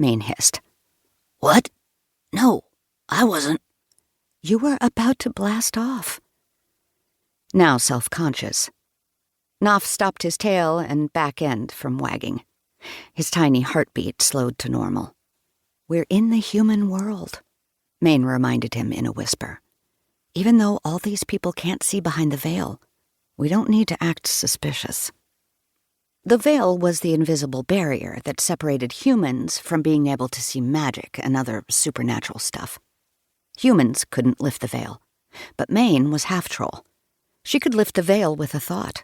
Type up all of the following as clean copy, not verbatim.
Maine hissed. What? No, I wasn't. You were about to blast off. Now self-conscious, Noff stopped his tail and back end from wagging. His tiny heartbeat slowed to normal. We're in the human world, Maine reminded him in a whisper. Even though all these people can't see behind the veil, we don't need to act suspicious. The veil was the invisible barrier that separated humans from being able to see magic and other supernatural stuff. Humans couldn't lift the veil, but Maine was half-troll. She could lift the veil with a thought.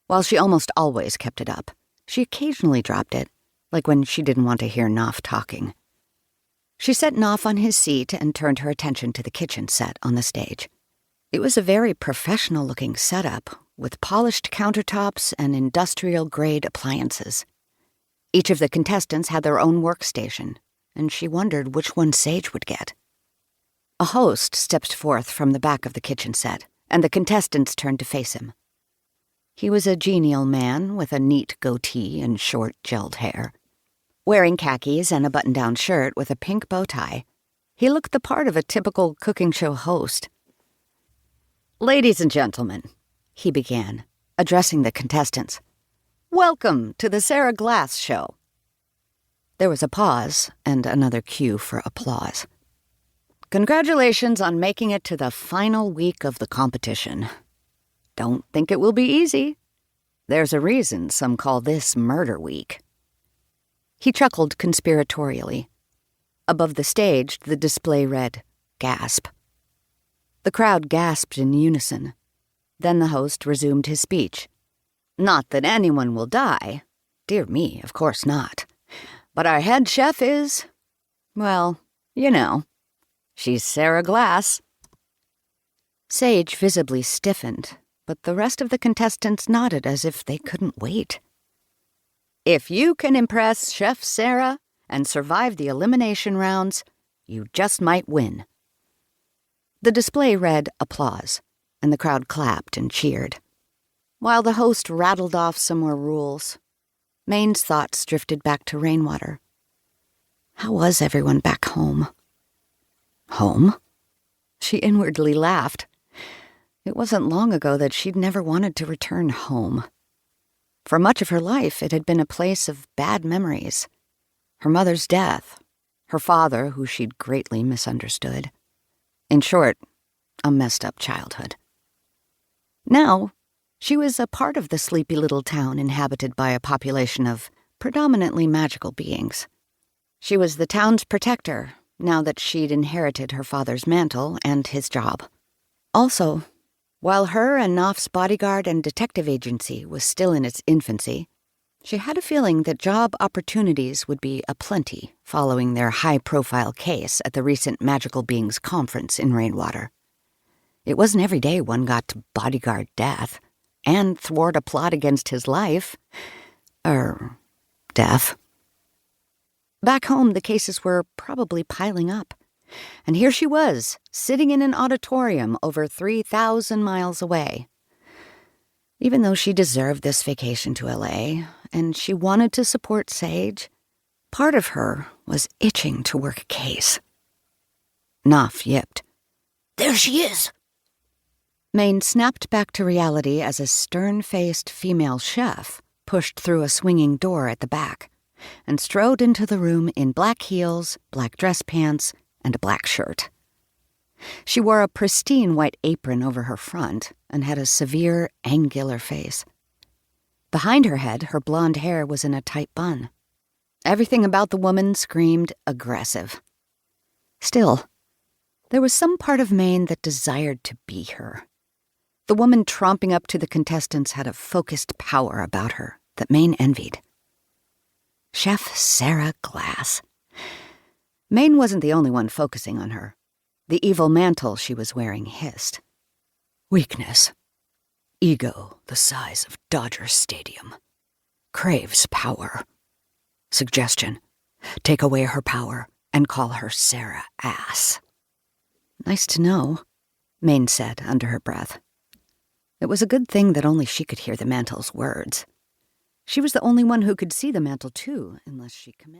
While she almost always kept it up, she occasionally dropped it, like when she didn't want to hear Noff talking. She set Noff on his seat and turned her attention to the kitchen set on the stage. It was a very professional-looking setup, with polished countertops and industrial-grade appliances. Each of the contestants had their own workstation, and she wondered which one Sage would get. A host stepped forth from the back of the kitchen set, and the contestants turned to face him. He was a genial man with a neat goatee and short, gelled hair. Wearing khakis and a button-down shirt with a pink bow tie, he looked the part of a typical cooking show host. "Ladies and gentlemen," he began, addressing the contestants, "welcome to the Sarah Glass Show." There was a pause and another cue for applause. "Congratulations on making it to the final week of the competition. Don't think it will be easy. There's a reason some call this Murder Week." He chuckled conspiratorially. Above the stage, the display read, "Gasp." The crowd gasped in unison. Then the host resumed his speech. "Not that anyone will die. Dear me, of course not. But our head chef is, well, you know, she's Sarah Glass." Sage visibly stiffened, but the rest of the contestants nodded as if they couldn't wait. "If you can impress Chef Sarah and survive the elimination rounds, you just might win." The display read applause, and the crowd clapped and cheered. While the host rattled off some more rules, Maine's thoughts drifted back to Rainwater. How was everyone back home? Home? She inwardly laughed. It wasn't long ago that she'd never wanted to return home. For much of her life, it had been a place of bad memories. Her mother's death, her father, who she'd greatly misunderstood. In short, a messed-up childhood. Now, she was a part of the sleepy little town inhabited by a population of predominantly magical beings. She was the town's protector, now that she'd inherited her father's mantle and his job. Also, while her and Noff's bodyguard and detective agency was still in its infancy, she had a feeling that job opportunities would be aplenty following their high-profile case at the recent Magical Beings Conference in Rainwater. It wasn't every day one got to bodyguard death and thwart a plot against his life. Death. Back home, the cases were probably piling up. And here she was, sitting in an auditorium over 3,000 miles away. Even though she deserved this vacation to LA, and she wanted to support Sage, part of her was itching to work a case. Noff yipped. "There she is!" Maine snapped back to reality as a stern-faced female chef pushed through a swinging door at the back and strode into the room in black heels, black dress pants, and a black shirt. She wore a pristine white apron over her front and had a severe, angular face. Behind her head, her blonde hair was in a tight bun. Everything about the woman screamed aggressive. Still, there was some part of Maine that desired to be her. The woman tromping up to the contestants had a focused power about her that Maine envied. Chef Sarah Glass. Maine wasn't the only one focusing on her. The evil mantle she was wearing hissed. Weakness. Ego the size of Dodger Stadium. Craves power. Suggestion. Take away her power and call her Sarah Ass. Nice to know, Maine said under her breath. It was a good thing that only she could hear the mantle's words. She was the only one who could see the mantle, too, unless she commanded.